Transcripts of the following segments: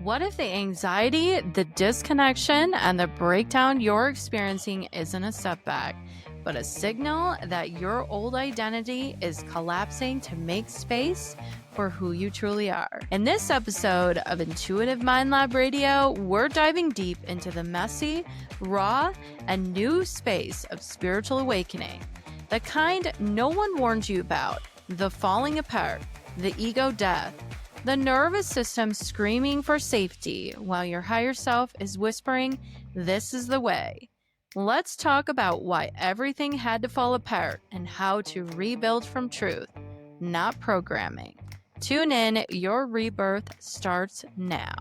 What if the anxiety, the disconnection, and the breakdown you're experiencing isn't a setback, but a signal that your old identity is collapsing to make space for who you truly are? In this episode of Intuitive Mind Lab Radio, we're diving deep into the messy, raw, and new space of spiritual awakening. The kind no one warned you about, the falling apart, the ego death, the nervous system screaming for safety while your higher self is whispering, "This is the way." Let's talk about why everything had to fall apart and how to rebuild from truth, not programming. Tune in, your rebirth starts now.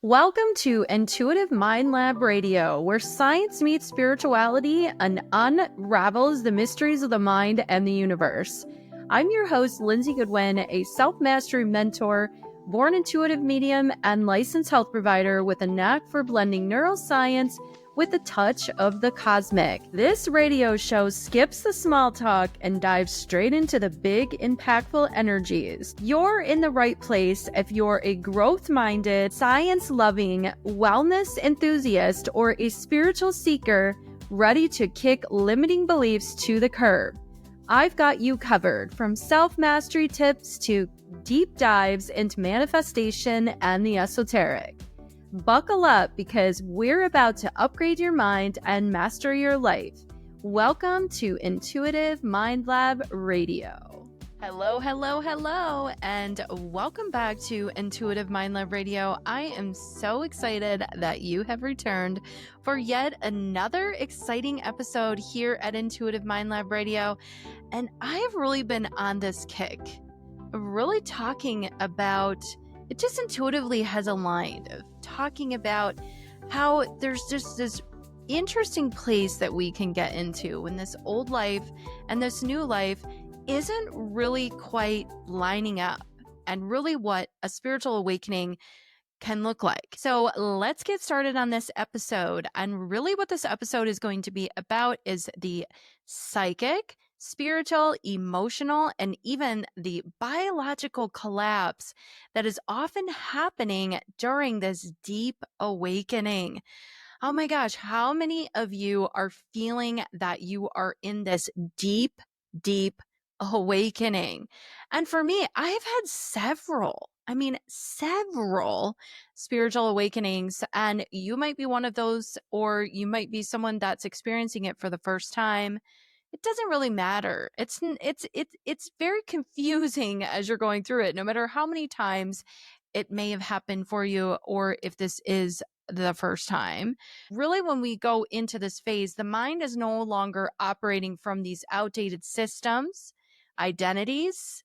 Welcome to Intuitive Mind Lab Radio, where science meets spirituality and unravels the mysteries of the mind and the universe. I'm your host, Lindsay Goodwin, a self-mastery mentor, born intuitive medium, and licensed health provider with a knack for blending neuroscience with a touch of the cosmic. This radio show skips the small talk and dives straight into the big, impactful energies. You're in the right place if you're a growth-minded, science-loving, wellness enthusiast, or a spiritual seeker ready to kick limiting beliefs to the curb. I've got you covered, from self-mastery tips to deep dives into manifestation and the esoteric. Buckle up, because we're about to upgrade your mind and master your life. Welcome to Intuitive Mind Lab Radio. Hello, hello, hello, and welcome back to Intuitive Mind Lab Radio. I am so excited that you have returned for yet another exciting episode here at Intuitive Mind Lab Radio. And I have really been on this kick of really talking about, it just intuitively has aligned, of talking about how there's just this interesting place that we can get into when this old life and this new life isn't really quite lining up, and really what a spiritual awakening can look like. So let's get started on this episode. And really what this episode is going to be about is the psychic, spiritual, emotional, and even the biological collapse that is often happening during this deep awakening. Oh my gosh, how many of you are feeling that you are in this deep, deep awakening? And for me, I've had several spiritual awakenings, and you might be one of those, or you might be someone that's experiencing it for the first time. It doesn't really matter. It's very confusing as you're going through it, no matter how many times it may have happened for you, or if this is the first time. Really, when we go into this phase, the mind is no longer operating from these outdated systems, identities,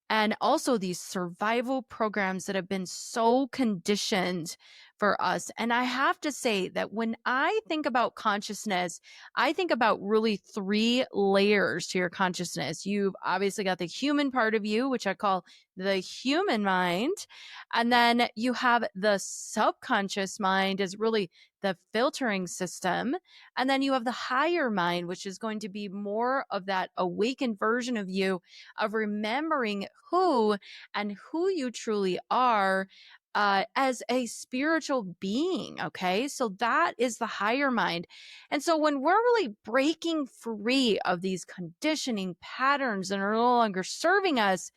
and also these survival programs that have been so conditioned for us. And I have to say that when I think about consciousness, I think about really three layers to your consciousness. You've obviously got the human part of you, which I call the human mind. And then you have the subconscious mind, is really the filtering system. And then you have the higher mind, which is going to be more of that awakened version of you, of remembering who you truly are as a spiritual being. Okay, so that is the higher mind. And so when we're really breaking free of these conditioning patterns that are no longer serving us,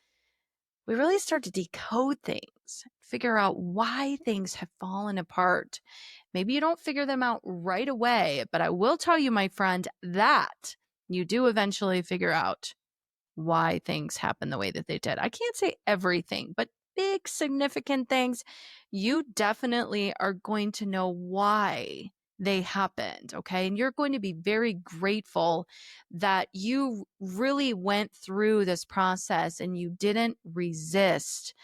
we really start to decode things, figure out why things have fallen apart. Maybe you don't figure them out right away, but I will tell you, my friend, that you do eventually figure out why things happen the way that they did. I can't say everything, but big significant things, you definitely are going to know why they happened. Okay. And you're going to be very grateful that you really went through this process and you didn't resist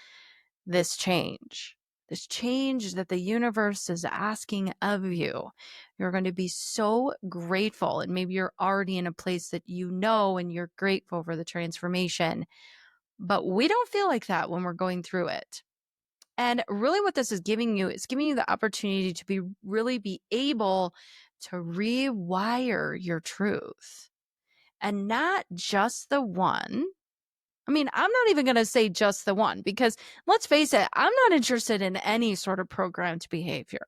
this change. This change that the universe is asking of you. You're going to be so grateful. And maybe you're already in a place that you know and you're grateful for the transformation. But we don't feel like that when we're going through it. And really what this is giving you the opportunity to really be able to rewire your truth. And not just the one, I mean, I'm not even going to say just the one, because let's face it, I'm not interested in any sort of programmed behavior.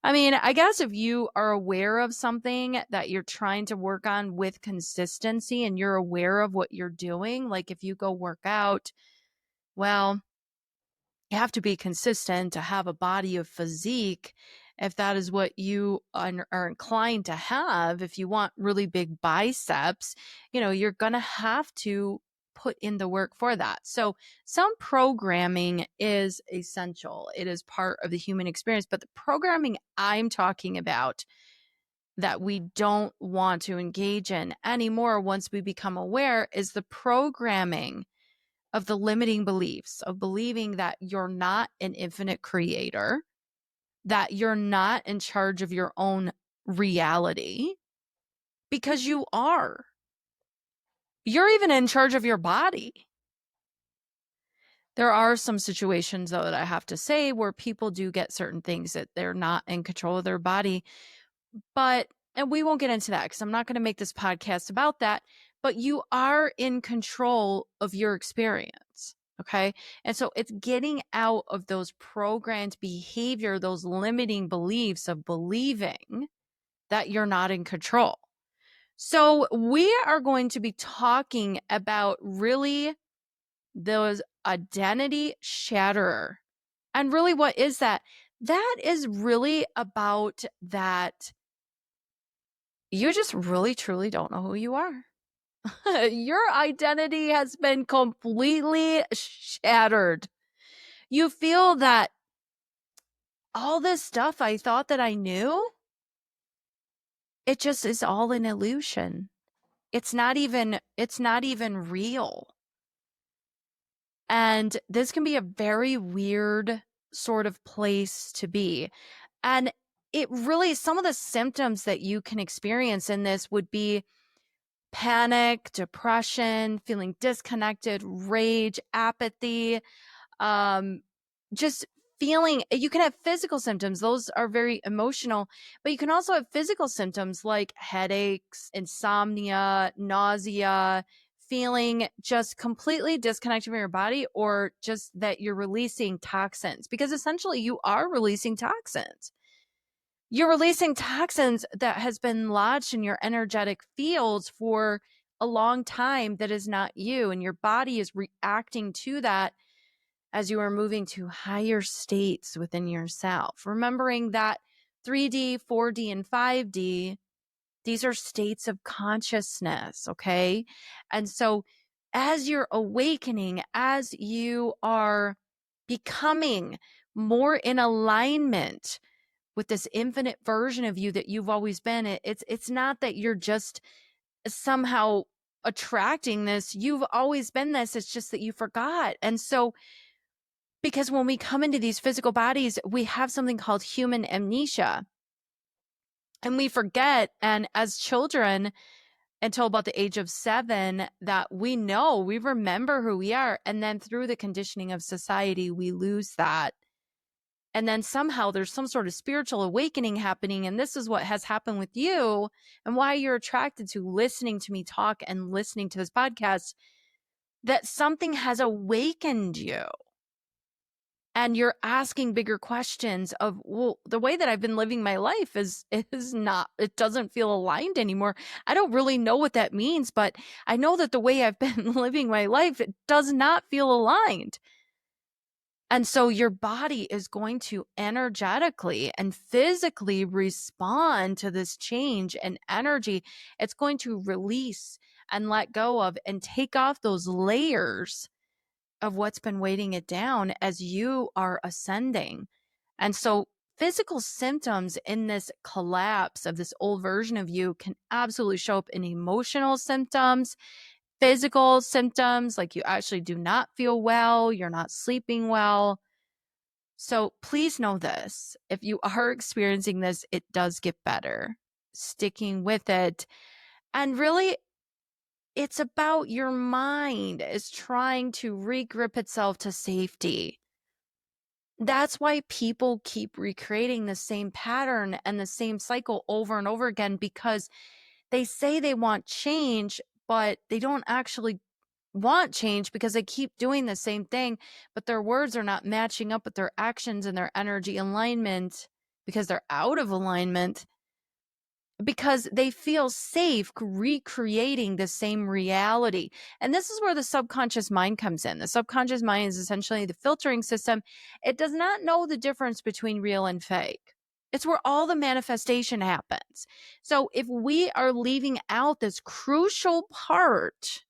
I mean, I guess if you are aware of something that you're trying to work on with consistency and you're aware of what you're doing, like if you go work out, well, you have to be consistent to have a body of physique. If that is what you are inclined to have, if you want really big biceps, you're going to have to put in the work for that. So some programming is essential. It is part of the human experience, but the programming I'm talking about that we don't want to engage in anymore once we become aware is the programming of the limiting beliefs, of believing that you're not an infinite creator, that you're not in charge of your own reality, because you are. You're even in charge of your body. There are some situations, though, that I have to say where people do get certain things that they're not in control of their body. And we won't get into that because I'm not going to make this podcast about that, but you are in control of your experience. Okay. And so it's getting out of those programmed behavior, those limiting beliefs of believing that you're not in control. So we are going to be talking about really those identity shatterer. And really, what is that? That is really about that you just really, truly don't know who you are. Your identity has been completely shattered. You feel that all this stuff I thought that I knew, it just is all an illusion. It's not even real. And this can be a very weird sort of place to be. And it really, some of the symptoms that you can experience in this would be panic, depression, feeling disconnected, rage, apathy, just feeling. You can have physical symptoms. Those are very emotional, but you can also have physical symptoms like headaches, insomnia, nausea, feeling just completely disconnected from your body, or just that you're releasing toxins, because essentially you are releasing toxins. You're releasing toxins that has been lodged in your energetic fields for a long time that is not you, and your body is reacting to that as you are moving to higher states within yourself. Remembering that 3D, 4D, and 5D, these are states of consciousness, okay? And so as you're awakening, as you are becoming more in alignment with this infinite version of you that you've always been, it's not that you're just somehow attracting this. You've always been this. It's just that you forgot. And so, because when we come into these physical bodies, we have something called human amnesia, and we forget. And as children, until about the age of 7, that we remember who we are. And then through the conditioning of society, we lose that. And then somehow there's some sort of spiritual awakening happening. And this is what has happened with you, and why you're attracted to listening to me talk and listening to this podcast, that something has awakened you. And you're asking bigger questions of, well, the way that I've been living my life is not, it doesn't feel aligned anymore. I don't really know what that means, but I know that the way I've been living my life, it does not feel aligned. And so your body is going to energetically and physically respond to this change in energy. It's going to release and let go of and take off those layers of what's been weighting it down as you are ascending. And so physical symptoms in this collapse of this old version of you can absolutely show up in emotional symptoms, physical symptoms, like you actually do not feel well, you're not sleeping well. So please know this. If you are experiencing this, it does get better. Sticking with it. And really, it's about your mind is trying to regrip itself to safety. That's why people keep recreating the same pattern and the same cycle over and over again, because they say they want change, but they don't actually want change because they keep doing the same thing, but their words are not matching up with their actions and their energy alignment because they're out of alignment, because they feel safe recreating the same reality. And this is where the subconscious mind comes in. The subconscious mind is essentially the filtering system. It does not know the difference between real and fake. It's where all the manifestation happens. So if we are leaving out this crucial part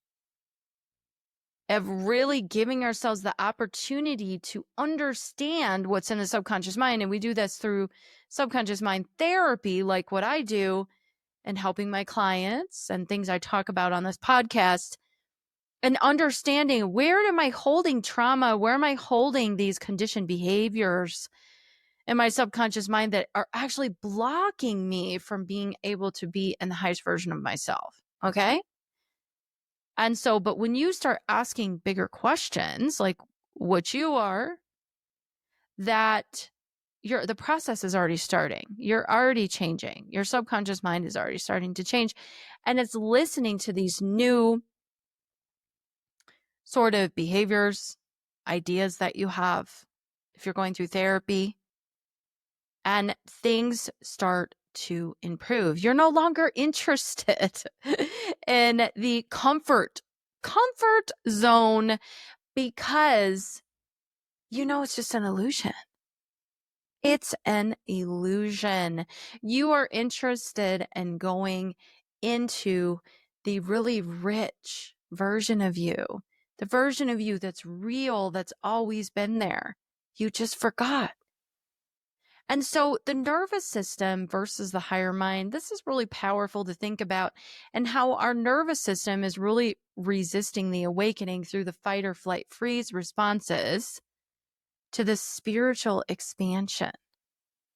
of really giving ourselves the opportunity to understand what's in the subconscious mind, and we do this through subconscious mind therapy, like what I do, and helping my clients and things I talk about on this podcast, and understanding, where am I holding trauma? Where am I holding these conditioned behaviors in my subconscious mind that are actually blocking me from being able to be in the highest version of myself? Okay. And so, but when you start asking bigger questions, like what you are, that the process is already starting. You're already changing. Your subconscious mind is already starting to change. And it's listening to these new sort of behaviors, ideas that you have if you're going through therapy, and things start to improve. You're no longer interested in the comfort zone because it's just an illusion. It's an illusion. You are interested in going into the really rich version of you, the version of you that's real, that's always been there. You just forgot. And so the nervous system versus the higher mind, this is really powerful to think about, and how our nervous system is really resisting the awakening through the fight or flight freeze responses to the spiritual expansion.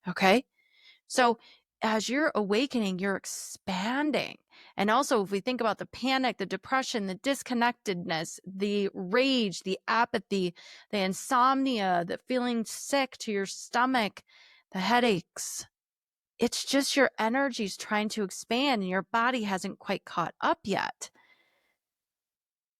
Okay. So as you're awakening, you're expanding. And also, if we think about the panic, the depression, the disconnectedness, the rage, the apathy, the insomnia, the feeling sick to your stomach, the headaches, it's just your energies trying to expand and your body hasn't quite caught up yet.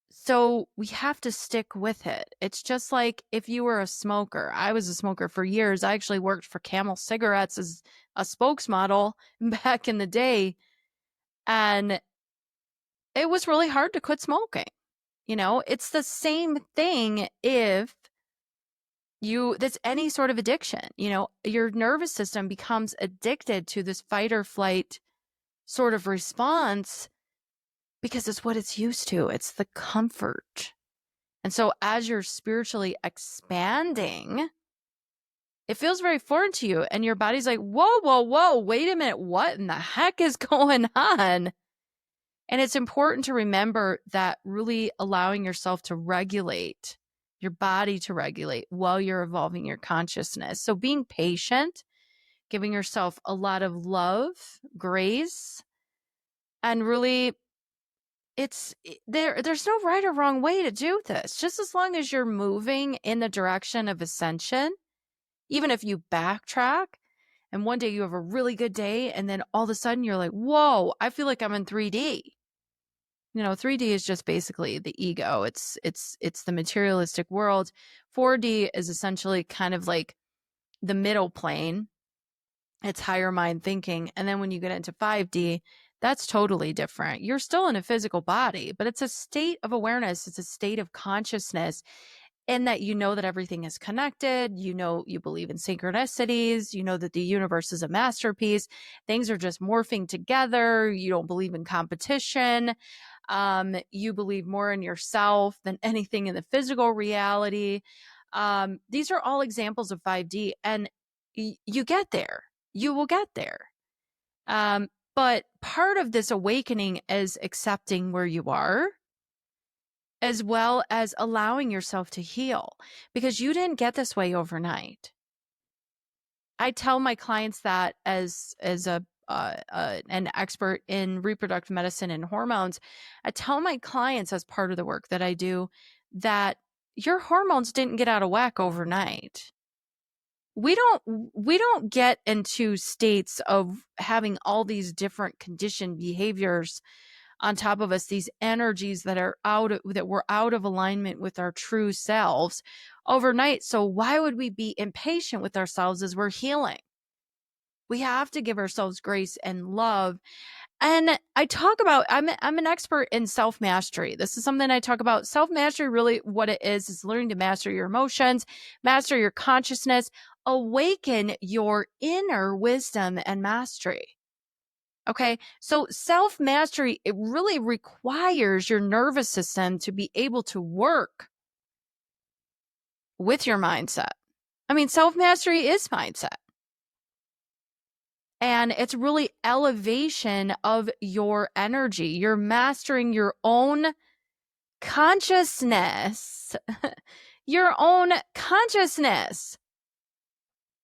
So we have to stick with it. It's just like if you were a smoker. I was a smoker for years. I actually worked for Camel Cigarettes as a spokesmodel back in the day. And it was really hard to quit smoking. It's the same thing if that's any sort of addiction. Your nervous system becomes addicted to this fight or flight sort of response because it's what it's used to. It's the comfort. And so as you're spiritually expanding, it feels very foreign to you. And your body's like, whoa, wait a minute. What in the heck is going on? And it's important to remember that really allowing yourself to regulate, your body to regulate while you're evolving your consciousness. So being patient, giving yourself a lot of love, grace, and really there's no right or wrong way to do this. Just as long as you're moving in the direction of ascension, even if you backtrack and one day you have a really good day and then all of a sudden you're like, whoa, I feel like I'm in 3D. 3D is just basically the ego. It's the materialistic world. 4D is essentially kind of like the middle plane. It's higher mind thinking. And then when you get into 5D, that's totally different. You're still in a physical body, but it's a state of awareness. It's a state of consciousness, in that that everything is connected. You believe in synchronicities. You know that the universe is a masterpiece. Things are just morphing together. You don't believe in competition. You believe more in yourself than anything in the physical reality. These are all examples of 5D, and you get there. You will get there. But part of this awakening is accepting where you are, as well as allowing yourself to heal, because you didn't get this way overnight. I tell my clients that as an expert in reproductive medicine and hormones, I tell my clients, as part of the work that I do, that your hormones didn't get out of whack overnight. We don't get into states of having all these different conditioned behaviors on top of us, these energies that we're out of alignment with our true selves overnight. So why would we be impatient with ourselves as we're healing? We have to give ourselves grace and love. And I talk about, I'm an expert in self-mastery. This is something I talk about. Self-mastery, really what it is learning to master your emotions, master your consciousness, awaken your inner wisdom and mastery. Okay. So self-mastery, it really requires your nervous system to be able to work with your mindset. I mean, self-mastery is mindset. And it's really elevation of your energy. You're mastering your own consciousness. Your own consciousness.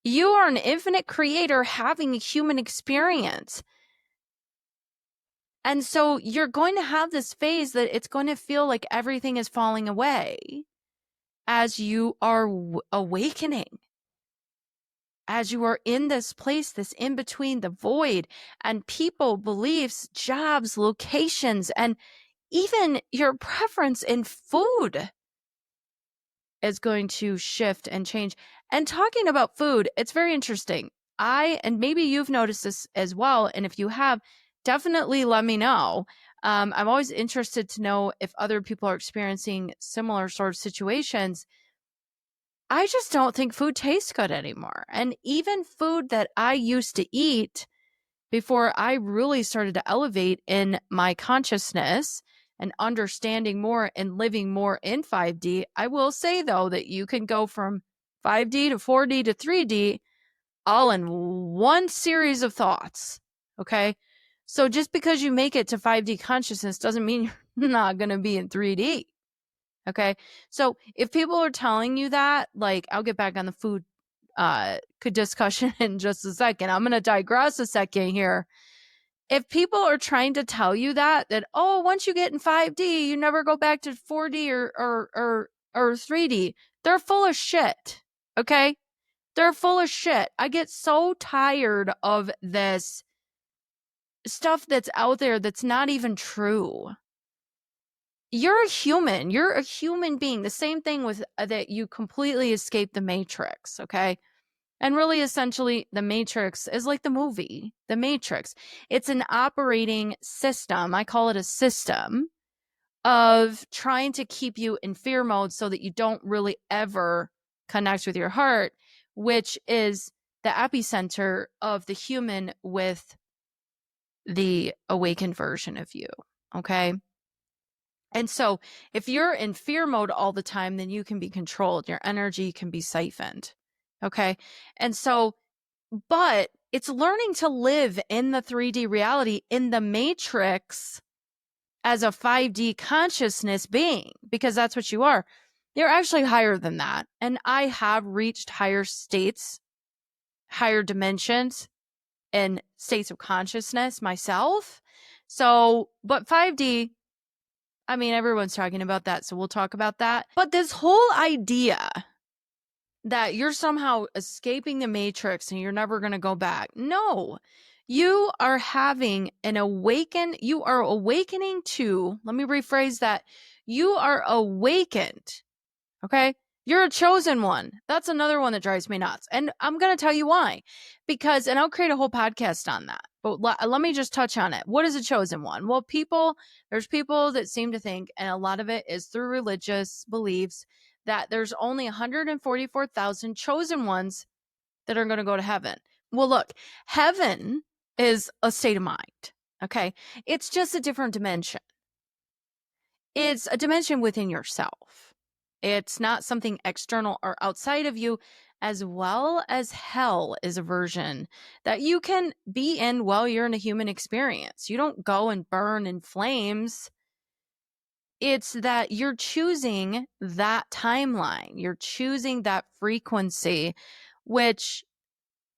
You are an infinite creator having a human experience. And so you're going to have this phase that it's going to feel like everything is falling away as you are awakening. As you are in this place, this in between, the void, and people, beliefs, jobs, locations, and even your preference in food is going to shift and change. And talking about food, it's very interesting. And maybe you've noticed this as well. And if you have, definitely let me know. I'm always interested to know if other people are experiencing similar sort of situations. I just don't think food tastes good anymore. And even food that I used to eat before I really started to elevate in my consciousness and understanding more and living more in 5D, I will say, though, that you can go from 5D to 4D to 3D all in one series of thoughts. Okay. So just because you make it to 5D consciousness doesn't mean you're not going to be in 3D. Okay. So if people are telling you that, like, I'll get back on the food discussion in just a second. I'm going to digress a second here. If people are trying to tell you that, oh, once you get in 5D, you never go back to 4D or 3D, they're full of shit. Okay. They're full of shit. I get so tired of this stuff that's out there that's not even true. You're a human. You're a human being. The same thing with that you completely escape the matrix, okay? And really, essentially, the matrix is like the movie, the matrix. It's an operating system. I call it a system of trying to keep you in fear mode so that you don't really ever connect with your heart, which is the epicenter of the human with the awakened version of you, okay? And so if you're in fear mode all the time, then you can be controlled. Your energy can be siphoned. Okay. And so, but it's learning to live in the 3D reality, in the matrix, as a 5D consciousness being, because that's what you are. You're actually higher than that. And I have reached higher states, higher dimensions, and states of consciousness myself. So, but 5D, I mean, everyone's talking about that, so we'll talk about that. But this whole idea that you're somehow escaping the matrix and you're never going to go back. No, you are having you are awakening to, let me rephrase that. You are awakened. Okay. You're a chosen one. That's another one that drives me nuts. And I'm going to tell you why. And I'll create a whole podcast on that. But let me just touch on it. What is a chosen one? Well, there's people that seem to think, and a lot of it is through religious beliefs, that there's only 144,000 chosen ones that are going to go to heaven. Well, look, heaven is a state of mind. Okay. It's just a different dimension. It's a dimension within yourself. It's not something external or outside of you, as well as hell is a version that you can be in while you're in a human experience. You don't go and burn in flames. It's that you're choosing that timeline. You're choosing that frequency, which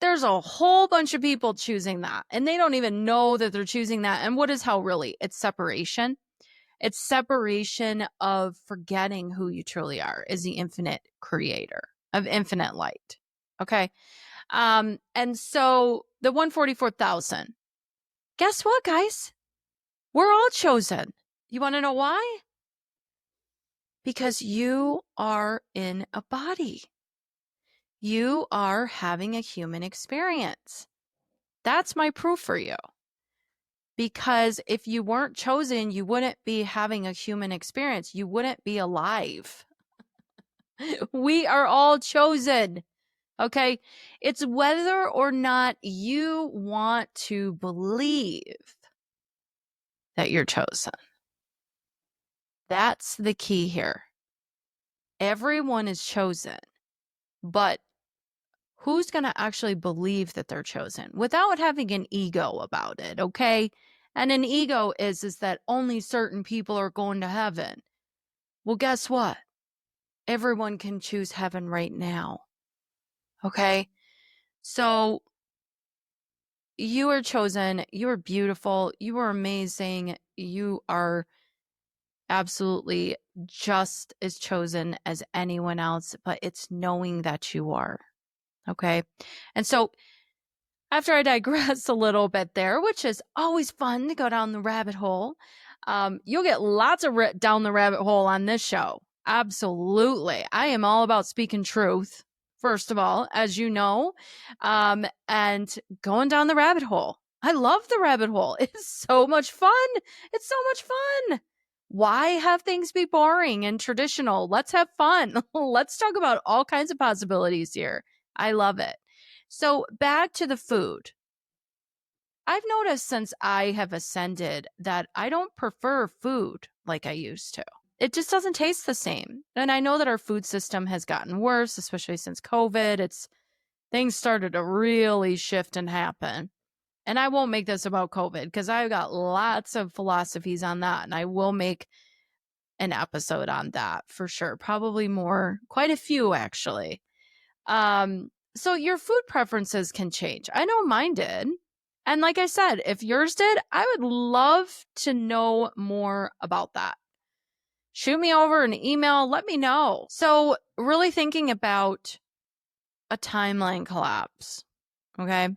there's a whole bunch of people choosing that, and they don't even know that they're choosing that. And what is hell really? It's separation. It's separation of forgetting who you truly are as the infinite creator of infinite light. Okay. And so the 144,000, guess what, guys? We're all chosen. You want to know why? Because you are in a body. You are having a human experience. That's my proof for you. Because if you weren't chosen, you wouldn't be having a human experience. You wouldn't be alive. We are all chosen. Okay? It's whether or not you want to believe that you're chosen. That's the key here. Everyone is chosen, but who's going to actually believe that they're chosen without having an ego about it, okay? And an ego is that only certain people are going to heaven. Well, guess what? Everyone can choose heaven right now. Okay? So you are chosen. You are beautiful. You are amazing. You are absolutely just as chosen as anyone else, but it's knowing that you are. Okay? And so after I digress a little bit there, which is always fun to go down the rabbit hole, you'll get lots of down the rabbit hole on this show. Absolutely. I am all about speaking truth, first of all, as you know, and going down the rabbit hole. I love the rabbit hole. It's so much fun. It's so much fun. Why have things be boring and traditional? Let's have fun. Let's talk about all kinds of possibilities here. I love it. So back to the food. I've noticed since I have ascended that I don't prefer food like I used to. It just doesn't taste the same. And I know that our food system has gotten worse, especially since COVID. Things started to really shift and happen. And I won't make this about COVID because I've got lots of philosophies on that. And I will make an episode on that for sure. Probably more, quite a few actually. So your food preferences can change. I know mine did. And like I said, if yours did, I would love to know more about that. Shoot me over an email, let me know. So, really thinking about a timeline collapse, okay?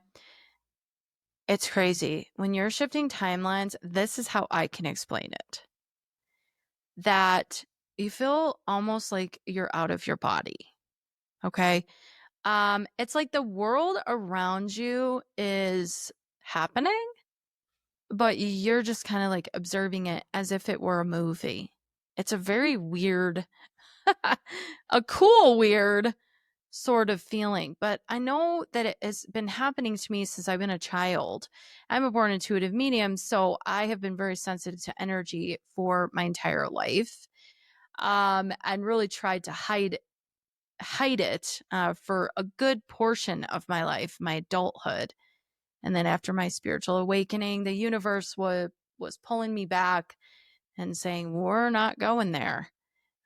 It's crazy. When you're shifting timelines, this is how I can explain it. That you feel almost like you're out of your body, okay? It's like the world around you is happening, but you're just kind of like observing it as if it were a movie. It's a very weird, a cool, weird sort of feeling. But I know that it has been happening to me since I've been a child. I'm a born intuitive medium, so I have been very sensitive to energy for my entire life, and really tried to hide it for a good portion of my life, my adulthood. And then after my spiritual awakening, the universe was pulling me back and saying, we're not going there.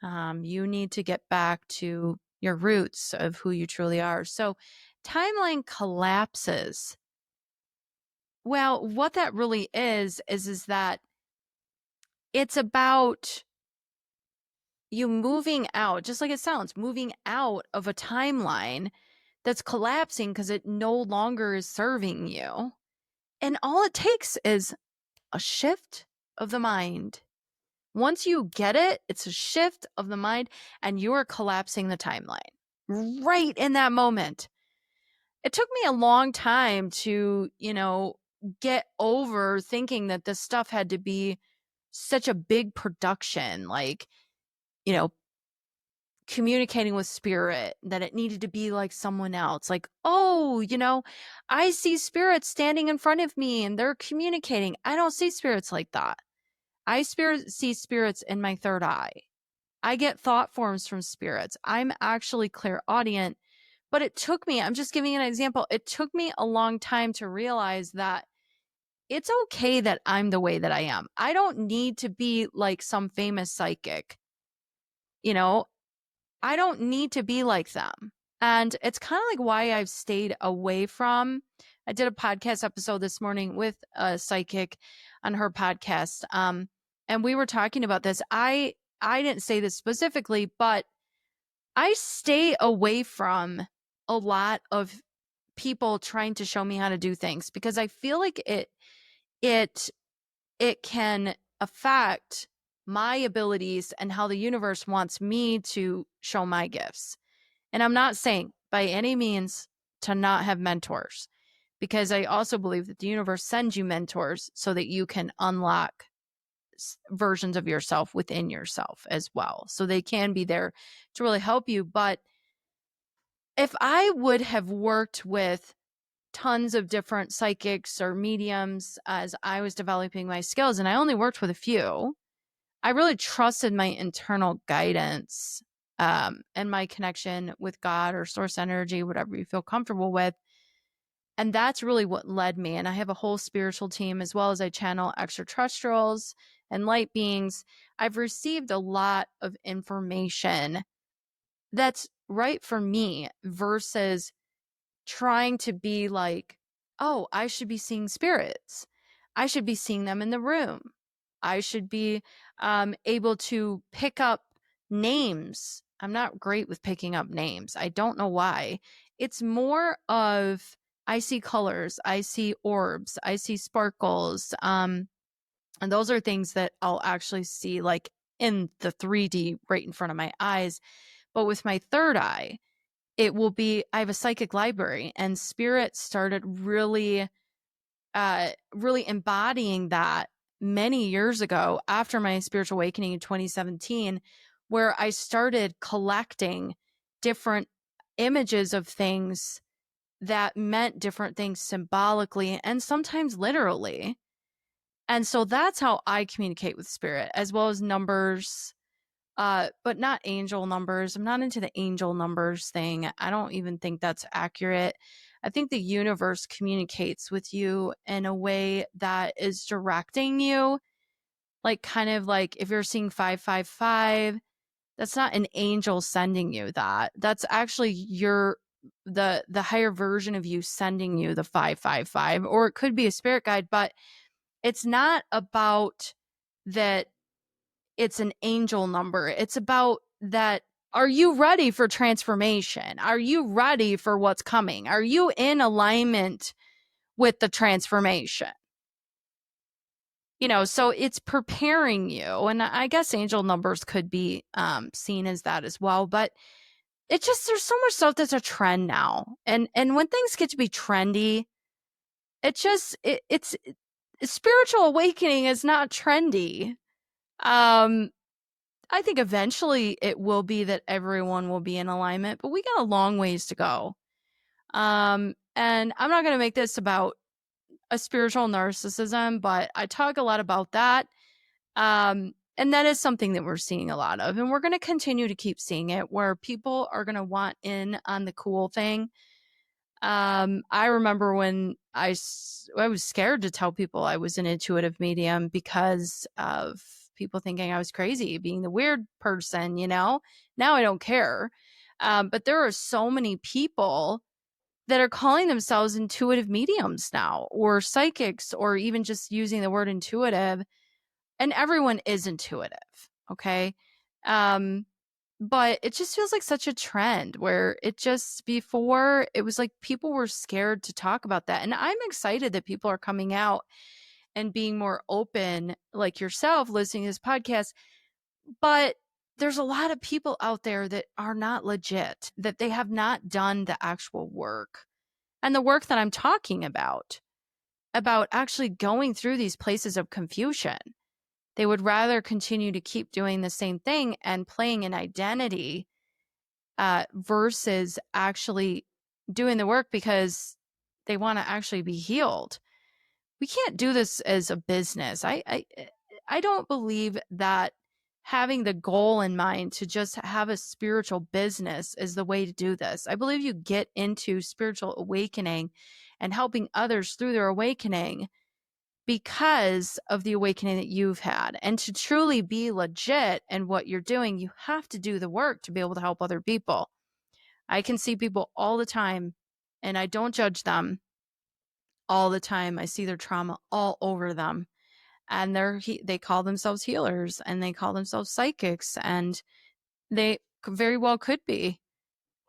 You need to get back to your roots of who you truly are. So timeline collapses. Well, what that really is that it's about you moving out, just like it sounds, moving out of a timeline that's collapsing because it no longer is serving you. And all it takes is a shift of the mind. Once you get it, it's a shift of the mind and you are collapsing the timeline right in that moment. It took me a long time to, get over thinking that this stuff had to be such a big production, like, communicating with spirit, that it needed to be like someone else. Like, oh, I see spirits standing in front of me and they're communicating. I don't see spirits like that. I see spirits in my third eye. I get thought forms from spirits. I'm actually clairaudient. But it took me, I'm just giving an example. It took me a long time to realize that it's okay that I'm the way that I am. I don't need to be like some famous psychic. I don't need to be like them. And it's kind of like why I've stayed away from. I did a podcast episode this morning with a psychic on her podcast. And we were talking about this. I didn't say this specifically, but I stay away from a lot of people trying to show me how to do things because I feel like it it can affect my abilities and how the universe wants me to show my gifts. And I'm not saying by any means to not have mentors, because I also believe that the universe sends you mentors so that you can unlock versions of yourself within yourself as well. So they can be there to really help you. But if I would have worked with tons of different psychics or mediums as I was developing my skills, and I only worked with a few, I really trusted my internal guidance and my connection with God or source energy, whatever you feel comfortable with. And that's really what led me. And I have a whole spiritual team, as well as I channel extraterrestrials and light beings. I've received a lot of information that's right for me versus trying to be like, oh, I should be seeing spirits. I should be seeing them in the room. I should be able to pick up names. I'm not great with picking up names. I don't know why. It's more of I see colors, I see orbs, I see sparkles. And those are things that I'll actually see like in the 3D right in front of my eyes. But with my third eye, it will be, I have a psychic library, and spirit started really embodying that many years ago after my spiritual awakening in 2017, where I started collecting different images of things that meant different things symbolically and sometimes literally. And so that's how I communicate with spirit, as well as numbers, but not angel numbers. I'm not into the angel numbers thing. I don't even think that's accurate. I think the universe communicates with you in a way that is directing you. Like, kind of like if you're seeing 555, that's not an angel sending you that. That's actually the higher version of you sending you the 555, or it could be a spirit guide, but it's not about that it's an angel number. It's about that. Are you ready for transformation? Are you ready for what's coming? Are you in alignment with the transformation? So it's preparing you. And I guess angel numbers could be seen as that as well. But it just, there's so much stuff that's a trend now. And when things get to be trendy, it's spiritual awakening is not trendy. I think eventually it will be that everyone will be in alignment, but we got a long ways to go. And I'm not going to make this about a spiritual narcissism, but I talk a lot about that. And that is something that we're seeing a lot of, and we're going to continue to keep seeing it, where people are going to want in on the cool thing. I remember when I was scared to tell people I was an intuitive medium because of people thinking I was crazy, being the weird person, Now I don't care. But there are so many people that are calling themselves intuitive mediums now, or psychics, or even just using the word intuitive. And everyone is intuitive. Okay. But it just feels like such a trend where before it was like people were scared to talk about that. And I'm excited that people are coming out and being more open, like yourself listening to this podcast. But there's a lot of people out there that are not legit, that they have not done the actual work. And the work that I'm talking about actually going through these places of confusion. They would rather continue to keep doing the same thing and playing an identity versus actually doing the work because they want to actually be healed. We can't do this as a business. I don't believe that having the goal in mind to just have a spiritual business is the way to do this. I believe you get into spiritual awakening and helping others through their awakening because of the awakening that you've had. And to truly be legit in what you're doing, you have to do the work to be able to help other people. I can see people all the time, and I don't judge them all the time. I see their trauma all over them, and they call themselves healers, and they call themselves psychics, and they very well could be.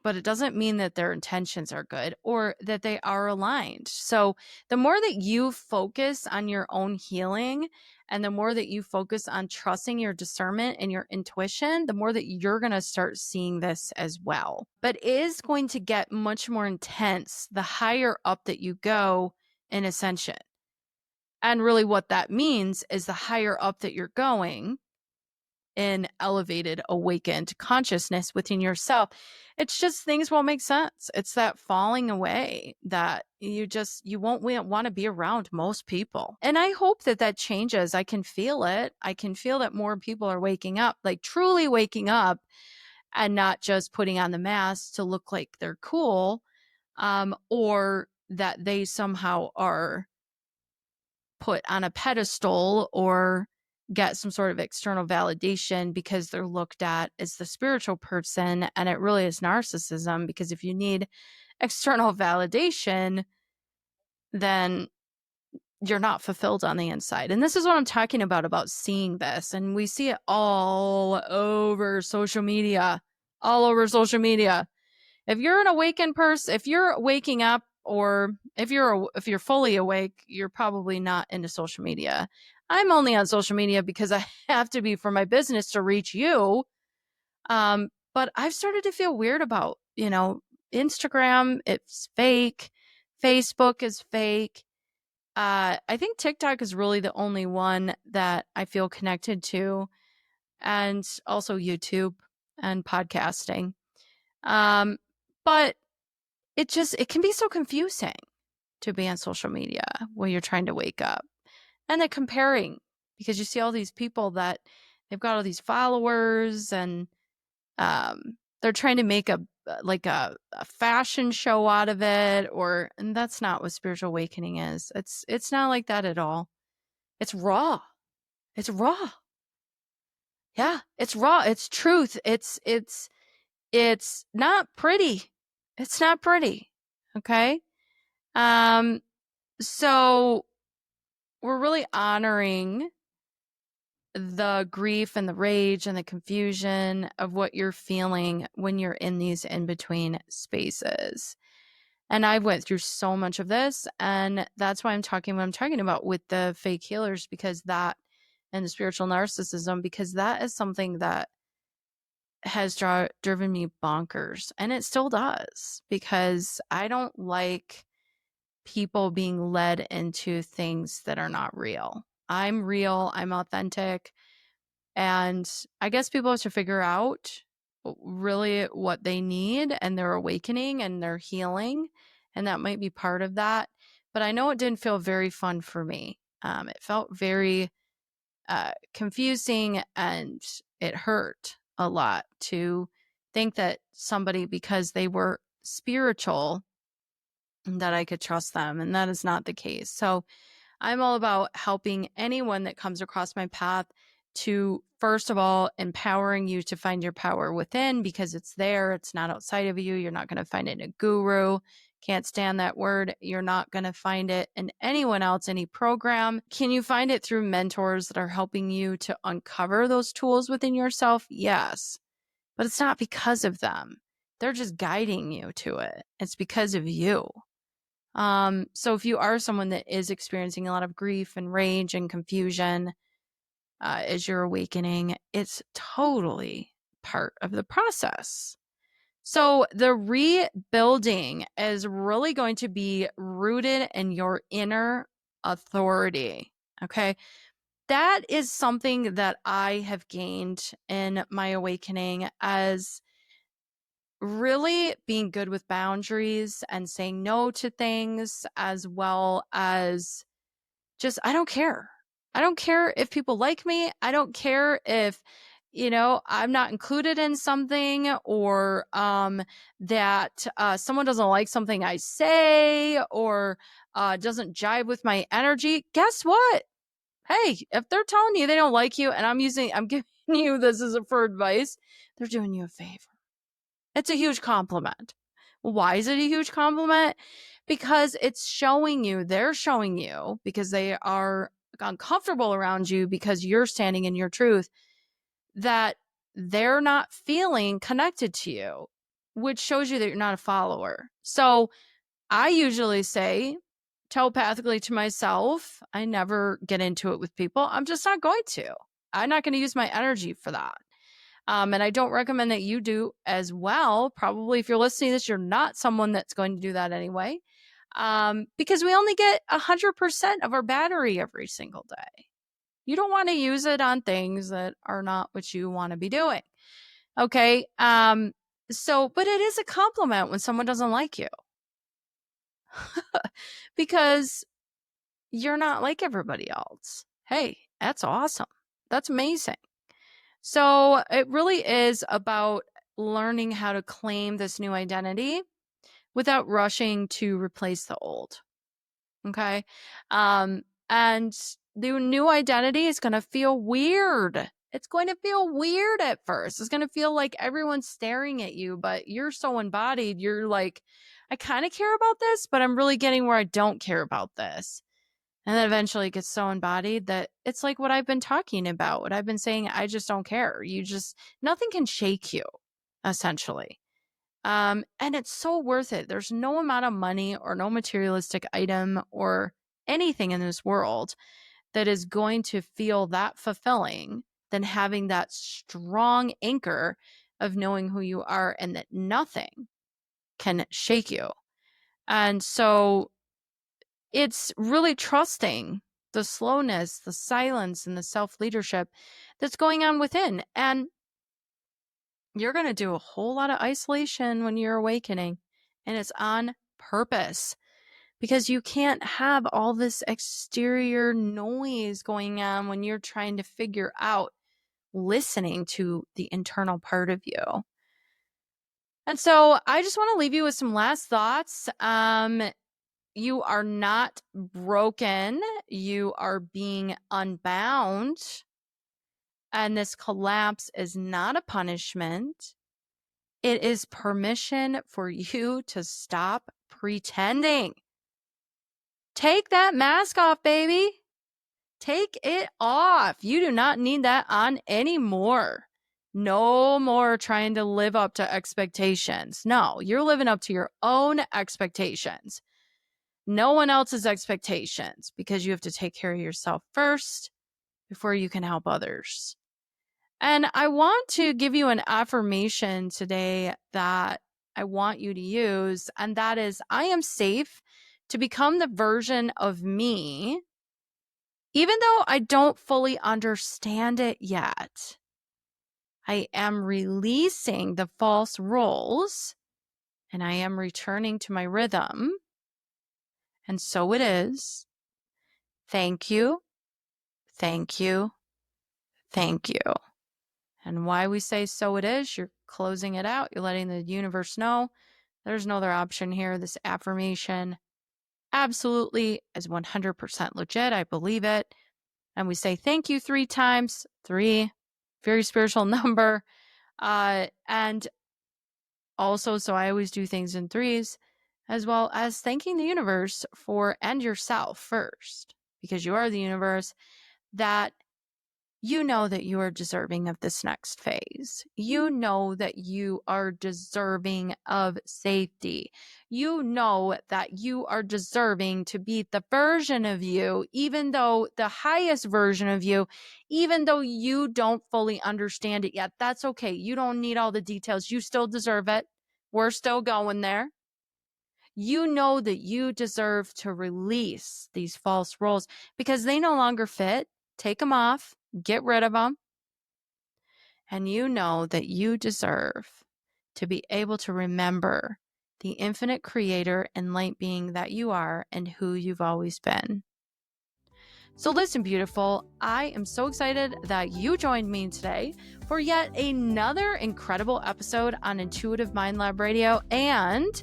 but it doesn't mean that their intentions are good or that they are aligned. So the more that you focus on your own healing and the more that you focus on trusting your discernment and your intuition, the more that you're going to start seeing this as well. But it is going to get much more intense the higher up that you go in ascension. And really what that means is the higher up that you're going in elevated, awakened consciousness within yourself, it's just things won't make sense. It's that falling away that you won't want to be around most people. And I hope that that changes. I can feel it. I can feel that more people are waking up, like truly waking up and not just putting on the mask to look like they're cool, or that they somehow are put on a pedestal or get some sort of external validation because they're looked at as the spiritual person. And it really is narcissism, because if you need external validation, then you're not fulfilled on the inside. And this is what I'm talking about seeing this. And we see it all over social media, If you're an awakened person, if you're waking up, or if you're fully awake, you're probably not into social media. I'm only on social media because I have to be for my business to reach you. But I've started to feel weird about, Instagram, it's fake. Facebook is fake. I think TikTok is really the only one that I feel connected to, and also YouTube and podcasting. But it can be so confusing to be on social media when you're trying to wake up, and then comparing, because you see all these people that they've got all these followers, and they're trying to make a fashion show out of it, and that's not what spiritual awakening is. It's not like that at all. It's raw. It's raw. Yeah, it's raw. It's truth. It's not pretty. It's not pretty. Okay. So we're really honoring the grief and the rage and the confusion of what you're feeling when you're in these in-between spaces. And I went through so much of this, and that's why I'm talking what I'm talking about with the fake healers, because that, and the spiritual narcissism, because that is something that has driven me bonkers, and it still does, because I don't like people being led into things that are not real. I'm real, I'm authentic, and I guess people have to figure out really what they need and their awakening and their healing, and that might be part of that. But I know it didn't feel very fun for me. It felt very confusing, and it hurt a lot to think that somebody, because they were spiritual, that I could trust them, and that is not the case. So I'm all about helping anyone that comes across my path to, first of all, empowering you to find your power within, because it's there. It's not outside of you. You're not going to find it in a guru. Can't stand that word. You're not going to find it in anyone else, any program. Can you find it through mentors that are helping you to uncover those tools within yourself? Yes, but it's not because of them. They're just guiding you to it. It's because of you. So if you are someone that is experiencing a lot of grief and rage and confusion as you're awakening, it's totally part of the process. So the rebuilding is really going to be rooted in your inner authority. Okay. That is something that I have gained in my awakening, as really being good with boundaries and saying no to things, as well as just, I don't care. I don't care if people like me. I don't care if, I'm not included in something, or that someone doesn't like something I say, or doesn't jive with my energy. Guess what? Hey, if they're telling you they don't like you, and I'm giving you this as for advice, they're doing you a favor. It's a huge compliment. Why is it a huge compliment? Because it's showing you, they're showing you, because they are uncomfortable around you because you're standing in your truth, that they're not feeling connected to you. which shows you that you're not a follower. So I usually say telepathically to myself, I never get into it with people. I'm just not going to. I'm not going to use my energy for that. And I don't recommend that you do as well. Probably if you're listening to this, you're not someone that's going to do that anyway. Because we only get 100% of our battery every single day. You don't want to use it on things that are not what you want to be doing. Okay. But it is a compliment when someone doesn't like you. Because you're not like everybody else. Hey, that's awesome. That's amazing. So it really is about learning how to claim this new identity without rushing to replace the old. Okay. And the new identity is going to feel weird. It's going to feel weird at first. It's going to feel like everyone's staring at you, but you're so embodied. You're like, I kind of care about this, but I'm really getting where I don't care about this. And then eventually it gets so embodied that it's like what I've been talking about, what I've been saying, I just don't care. Nothing can shake you, essentially. And it's so worth it. There's no amount of money or no materialistic item or anything in this world that is going to feel that fulfilling than having that strong anchor of knowing who you are and that nothing can shake you. And so it's really trusting the slowness, the silence, and the self-leadership that's going on within. And you're going to do a whole lot of isolation when you're awakening. And it's on purpose because you can't have all this exterior noise going on when you're trying to figure out listening to the internal part of you. And so I just want to leave you with some last thoughts. You are not broken. You are being unbound. And this collapse is not a punishment. It is permission for you to stop pretending. Take that mask off, baby. Take it off. You do not need that on anymore. No more trying to live up to expectations. No, you're living up to your own expectations. No one else's expectations, because you have to take care of yourself first before you can help others. And I want to give you an affirmation today that I want you to use, and that is, I am safe to become the version of me, even though I don't fully understand it yet. I am releasing the false roles, and I am returning to my rhythm. And so it is. Thank you. Thank you. Thank you. And why we say so it is, you're closing it out. You're letting the universe know there's no other option here. This affirmation absolutely is 100% legit. I believe it. And we say thank you 3 times. 3, very spiritual number. And also, so I always do things in 3s, as well as thanking the universe and yourself first, because you are the universe, that you know that you are deserving of this next phase. You know that you are deserving of safety. You know that you are deserving to be the version of you, even though the highest version of you, even though you don't fully understand it yet. That's okay. You don't need all the details. You still deserve it. We're still going there. You know that you deserve to release these false roles because they no longer fit. Take them off. Get rid of them. And you know that you deserve to be able to remember the infinite creator and light being that you are and who you've always been. So listen, beautiful, I am so excited that you joined me today for yet another incredible episode on Intuitive Mind Lab Radio. And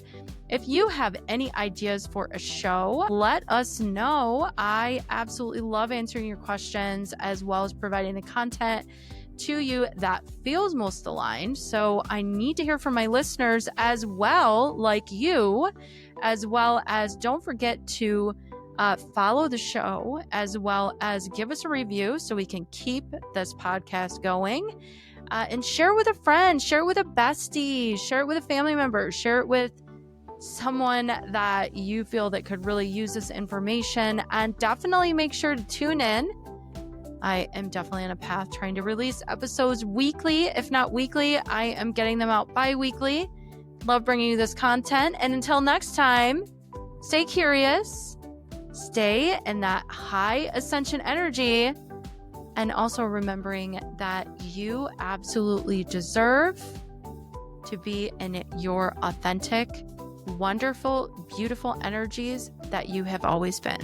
if you have any ideas for a show, let us know. I absolutely love answering your questions as well as providing the content to you that feels most aligned. So I need to hear from my listeners as well, like you, as well as don't forget to follow the show, as well as give us a review so we can keep this podcast going. and share with a friend, share it with a bestie, share it with a family member, share it with someone that you feel that could really use this information, and definitely make sure to tune in. I am definitely on a path trying to release episodes weekly. If not weekly, I am getting them out bi-weekly. Love bringing you this content. And until next time, stay curious, stay in that high ascension energy, and also remembering that you absolutely deserve to be in your authentic, wonderful, beautiful energies that you have always been.